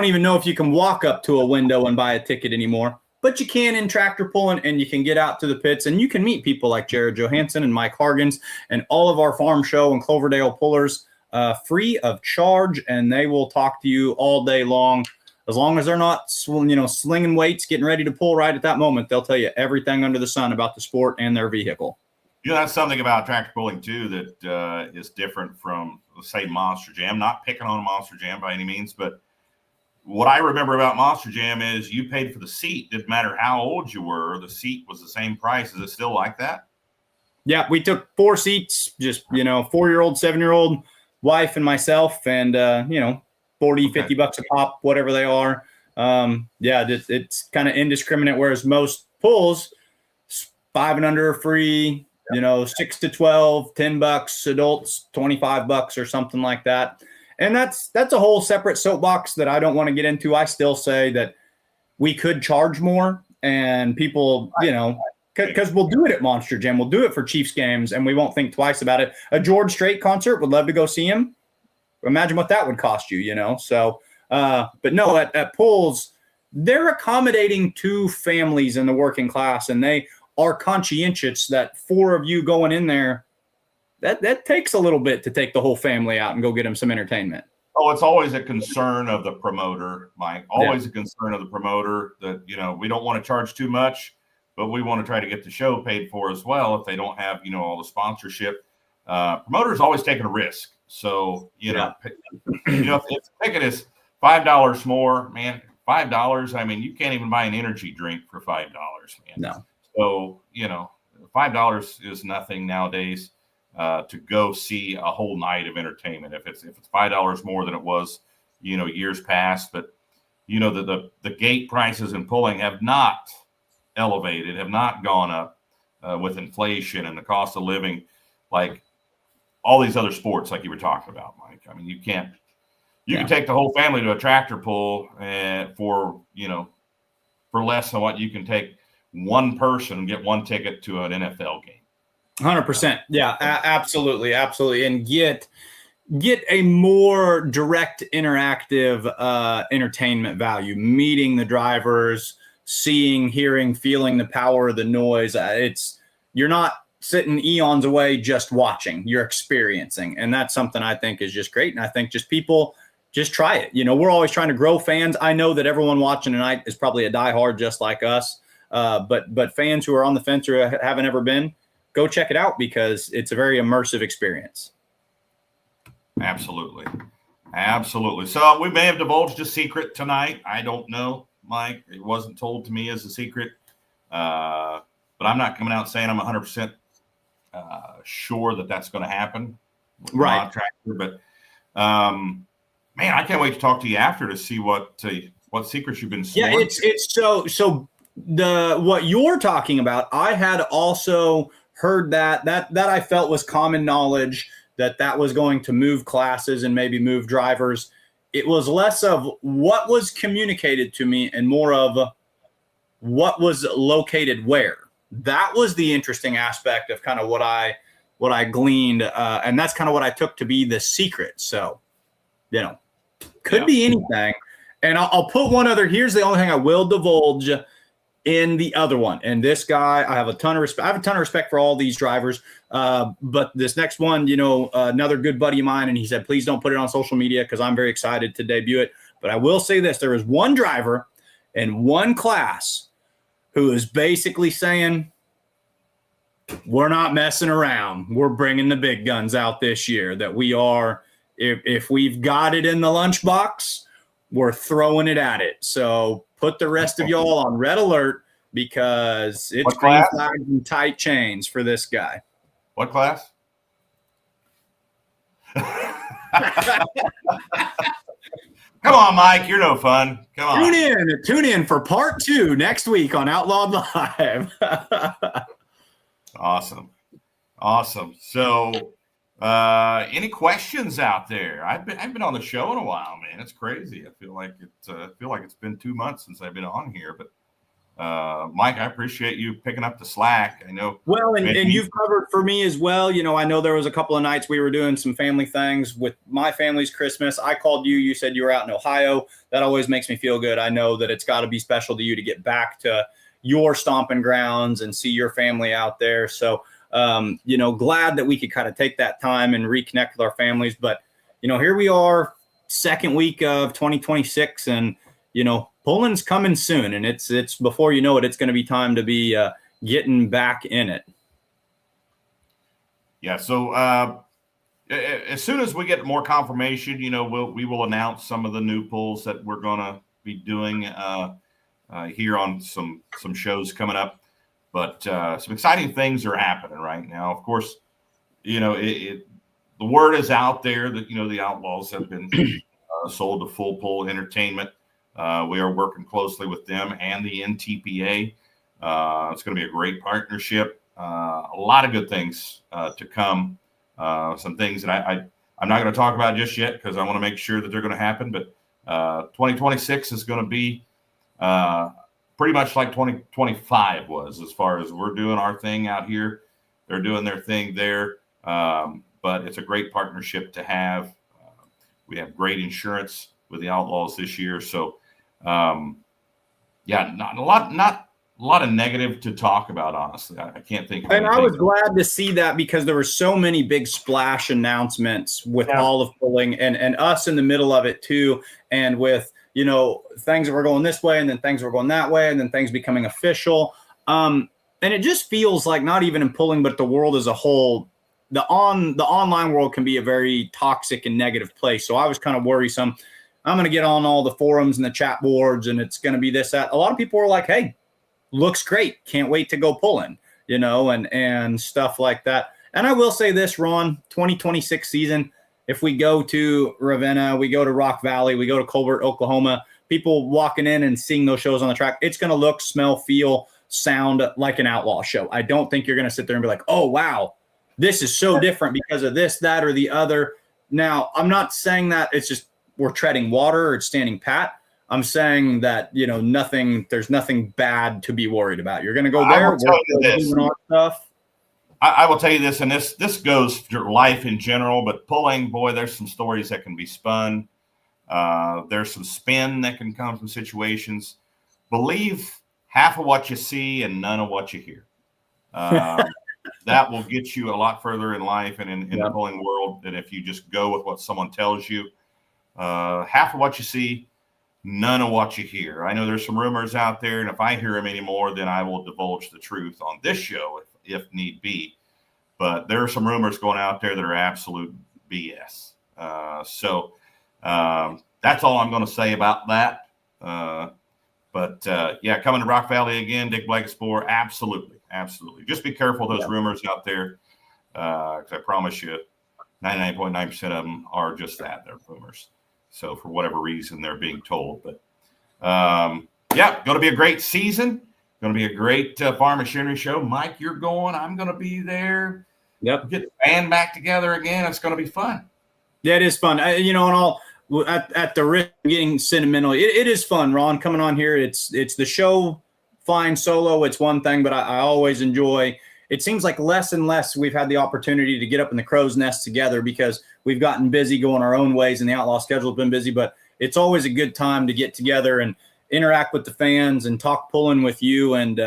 even know if you can walk up to a window and buy a ticket anymore. But you can in tractor pulling, and you can get out to the pits, and you can meet people like Jared Johansen and Mike Hargens and all of our farm show and Cloverdale pullers free of charge, and they will talk to you all day long. As long as they're not, slinging weights, getting ready to pull right at that moment, they'll tell you everything under the sun about the sport and their vehicle. That's something about tractor pulling too that is different from, let's say, Monster Jam. Not picking on Monster Jam by any means, but what I remember about Monster Jam is you paid for the seat. Didn't matter how old you were. The seat was the same price. Is it still like that? Yeah, we took 4 seats, just, 4-year-old, 7-year-old, wife and myself, and, $40-50 a pop, whatever they are. It's kind of indiscriminate, whereas most pulls, 5 and under are free, 6 to 12, $10, adults, $25 or something like that. And that's a whole separate soapbox that I don't want to get into. I still say that we could charge more, and people, because we'll do it at Monster Jam. We'll do it for Chiefs games, and we won't think twice about it. A George Strait concert, would love to go see him. Imagine what that would cost you, So, but no, at pulls, they're accommodating 2 families in the working class, and they are conscientious that 4 of you going in there, that takes a little bit to take the whole family out and go get them some entertainment. Oh, it's always a concern of the promoter, Mike. Always a concern of the promoter that, we don't want to charge too much, but we want to try to get the show paid for as well if they don't have, all the sponsorship. Promoters always taking a risk. So, if the ticket is $5 more, man, $5, I mean, you can't even buy an energy drink for $5, man. No. So, $5 is nothing nowadays. To go see a whole night of entertainment. If it's $5 more than it was, years past, but the gate prices in pulling have not elevated, have not gone up with inflation and the cost of living, like all these other sports, like you were talking about, Mike. I mean, you can take the whole family to a tractor pull for less than what you can take one person and get one ticket to an NFL game. 100%. Yeah, absolutely. And get a more direct, interactive entertainment value, meeting the drivers, seeing, hearing, feeling the power of the noise. You're not sitting eons away just watching, you're experiencing. And that's something I think is just great. And I think just people just try it. We're always trying to grow fans. I know that everyone watching tonight is probably a diehard just like us. But fans who are on the fence or haven't ever been, go check it out because it's a very immersive experience. Absolutely. So we may have divulged a secret tonight. I don't know, Mike. It wasn't told to me as a secret. But I'm not coming out saying I'm 100% sure that that's going to happen with the Right. mod tractor. But man, I can't wait to talk to you after to see what secrets you've been sworn. Yeah, it's so what you're talking about. I had also heard that I felt was common knowledge that was going to move classes and maybe move drivers. It was less of what was communicated to me and more of what was located where. That was the interesting aspect of kind of what I gleaned, and that's kind of what I took to be the secret. So, could be anything. And I'll put one other. Here's the only thing I will divulge in the other one. And this guy, I have a ton of respect. I have a ton of respect for all these drivers. But this next one, another good buddy of mine, and he said, please don't put it on social media because I'm very excited to debut it. But I will say this: there is one driver in one class who is basically saying, we're not messing around. We're bringing the big guns out this year. That we are, if we've got it in the lunchbox, we're throwing it at it. So put the rest of y'all on red alert because it's green flags and tight chains for this guy. What class? Come on, Mike. You're no fun. Come on. Tune in for part 2 next week on Outlawed Live. Awesome. So, any questions out there? I've been on the show in a while, man. It's crazy. I feel like it's been 2 months since I've been on here, but Mike, I appreciate you picking up the slack. I know. Well, and you've covered for me as well. I know there was a couple of nights we were doing some family things with my family's Christmas. I called you. You said you were out in Ohio. That always makes me feel good. I know that it's got to be special to you to get back to your stomping grounds and see your family out there. So, glad that we could kind of take that time and reconnect with our families. But, here we are, second week of 2026, and, pulling's coming soon. And it's before you know it, it's going to be time to be getting back in it. Yeah. So as soon as we get more confirmation, we will announce some of the new pulls that we're going to be doing here on some shows coming up. But some exciting things are happening right now. Of course, the word is out there that, the Outlaws have been sold to Full Pull Entertainment. We are working closely with them and the NTPA. It's going to be a great partnership. A lot of good things to come. Some things that I'm not going to talk about just yet because I want to make sure that they're going to happen. But 2026 is going to be pretty much like 2025 was, as far as we're doing our thing out here. They're doing their thing there. But it's a great partnership to have. We have great insurance with the Outlaws this year. So, not a lot of negative to talk about, honestly. I can't think of anything. And I was glad to see that because there were so many big splash announcements with all of pulling and us in the middle of it too. And with, things that were going this way and then things were going that way and then things becoming official. And it just feels like not even in pulling, but the world as a whole, the online world can be a very toxic and negative place. So I was kind of worrisome. I'm going to get on all the forums and the chat boards and it's going to be this, that. A lot of people were like, hey, looks great. Can't wait to go pulling, and stuff like that. And I will say this, Ron, 2026 season, if we go to Ravenna, we go to Rock Valley, we go to Colbert, Oklahoma, people walking in and seeing those shows on the track, it's going to look, smell, feel, sound like an Outlaw show. I don't think you're going to sit there and be like, oh, wow, this is so different because of this, that, or the other. Now, I'm not saying that it's just we're treading water or it's standing pat. I'm saying that, there's nothing bad to be worried about. You're going to go there. We're doing our stuff. I will tell you this, and this goes for life in general, but pulling, boy, there's some stories that can be spun. There's some spin that can come from situations. Believe half of what you see and none of what you hear. That will get you a lot further in life and in the pulling world than if you just go with what someone tells you. Half of what you see, none of what you hear. I know there's some rumors out there, and if I hear them anymore, then I will divulge the truth on this show if need be. But there are some rumors going out there that are absolute BS. So that's all I'm going to say about that. But yeah, coming to Rock Valley again, Dick Blakespore, absolutely. Just be careful of those rumors out there, because I promise you, 99.9% of them are just that. They're rumors. So for whatever reason, they're being told. But yeah, going to be a great season. Going to be a great farm machinery show. Mike, you're going. I'm going to be there. Yep. Get the band back together again. It's going to be fun. Yeah, it is fun. And all at the risk of getting sentimental, it is fun, Ron, coming on here. It's the show flying solo. It's one thing, but I always enjoy. It seems like less and less we've had the opportunity to get up in the crow's nest together because we've gotten busy going our own ways and the Outlaw schedule's been busy, but it's always a good time to get together and interact with the fans and talk pulling with you. And,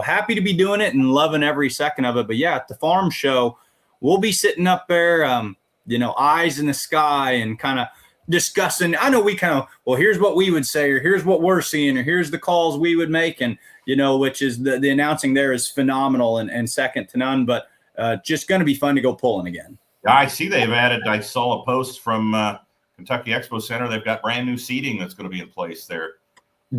happy to be doing it and loving every second of it. But yeah, at the farm show, we'll be sitting up there, eyes in the sky and kind of discussing. I know we kind of, well, here's what we would say, or here's what we're seeing, or here's the calls we would make. And, which is the announcing there is phenomenal and second to none, but just going to be fun to go pulling again. Yeah, I see they've added, I saw a post from Kentucky Expo Center. They've got brand new seating that's going to be in place there.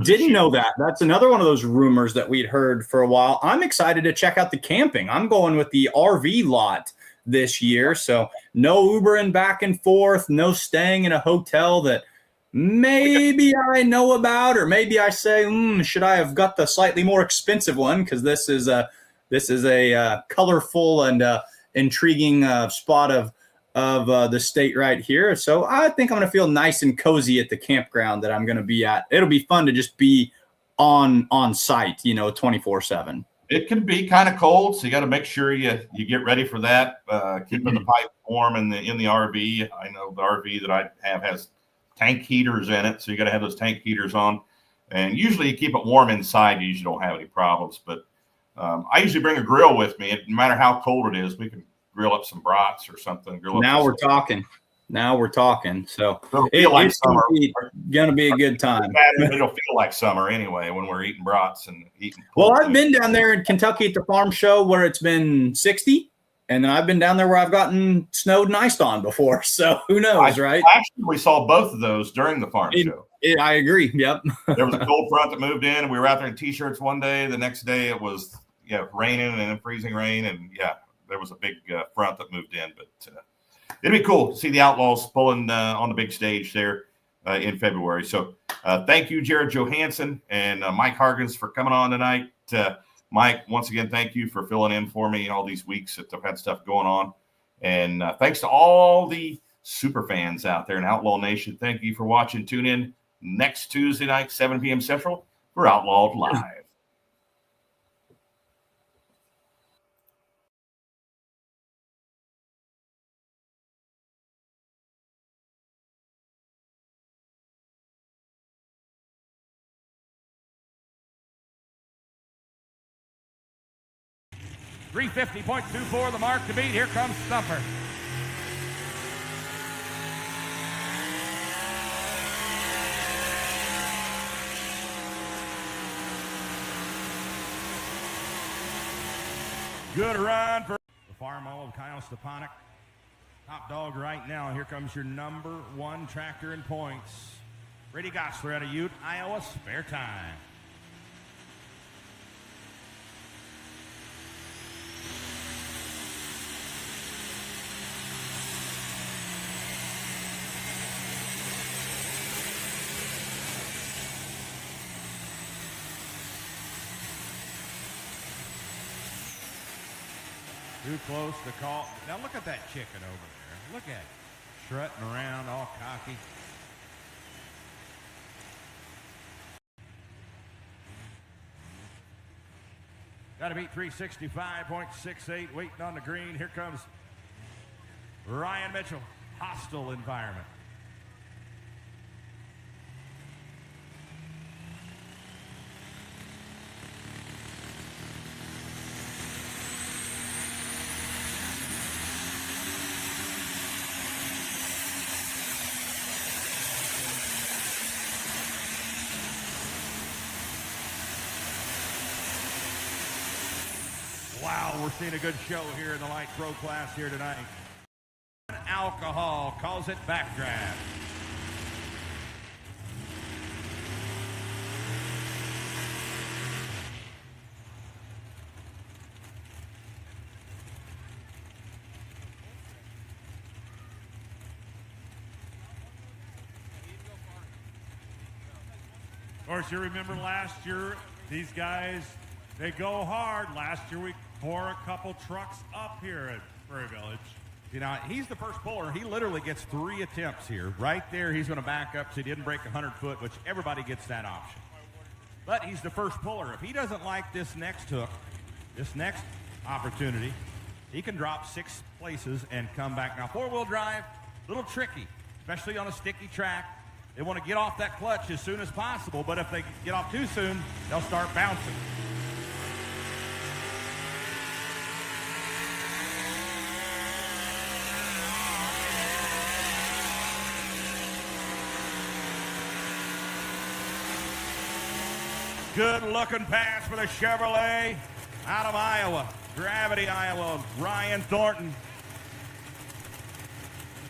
Didn't know that. That's another one of those rumors that we'd heard for a while. I'm excited to check out the camping. I'm going with the RV lot this year. So no Ubering back and forth, no staying in a hotel that maybe I know about, or maybe I say, should I have got the slightly more expensive one? Because this is a colorful and intriguing spot of the state right here. So I think I'm going to feel nice and cozy at the campground that I'm going to be at. It'll be fun to just be on site, 24/7. It can be kind of cold, so you got to make sure you get ready for that. Keeping the pipe warm in the RV. I know the RV that I have has tank heaters in it, so you got to have those tank heaters on. And usually you keep it warm inside. You usually don't have any problems. But I usually bring a grill with me. No matter how cold it is, we can grill up some brats or something. Now we're talking. So it's going to be a good time. It'll feel like summer anyway when we're eating brats and eating. Well, I've been down there in Kentucky at the farm show where it's been 60, and then I've been down there where I've gotten snowed and iced on before. So who knows, right? Actually, we saw both of those during the farm show. I agree. Yep. There was a cold front that moved in, and we were out there in t-shirts one day. The next day it was raining and then freezing rain, and there was a big front that moved in. But it'd be cool to see the Outlaws pulling on the big stage there in February. So thank you, Jared Johansen and Mike Hargens, for coming on tonight. Mike, once again, thank you for filling in for me all these weeks that I've had stuff going on. And thanks to all the super fans out there in Outlaw Nation. Thank you for watching. Tune in next Tuesday night, 7 p.m. Central for Outlawed Live. .24 the mark to beat. Here comes Stumper. Good run for the farm of Kyle Stepanek. Top dog right now. Here comes your number one tractor in points. Brady Gosler out of Ute, Iowa. Spare time. Too close to call. Now look at that chicken over there. Look at it. Strutting around all cocky. Got to beat 365.68. Waiting on the green. Here comes Ryan Mitchell. Hostile environment. Wow, we're seeing a good show here in the light pro class here tonight. Alcohol calls it backdraft. course, you remember last year, these guys, they go hard. Last year, we tore a couple trucks up here at Prairie Village. You know, he's the first puller. He literally gets 3 attempts here. Right there, he's going to back up so he didn't break 100 foot, which everybody gets that option. But he's the first puller. If he doesn't like this next hook, this next opportunity, he can drop 6 places and come back. Now, 4-wheel drive, a little tricky, especially on a sticky track. They want to get off that clutch as soon as possible, but if they get off too soon, they'll start bouncing. Good-looking pass for the Chevrolet out of Iowa. Gravity, Iowa. Ryan Thornton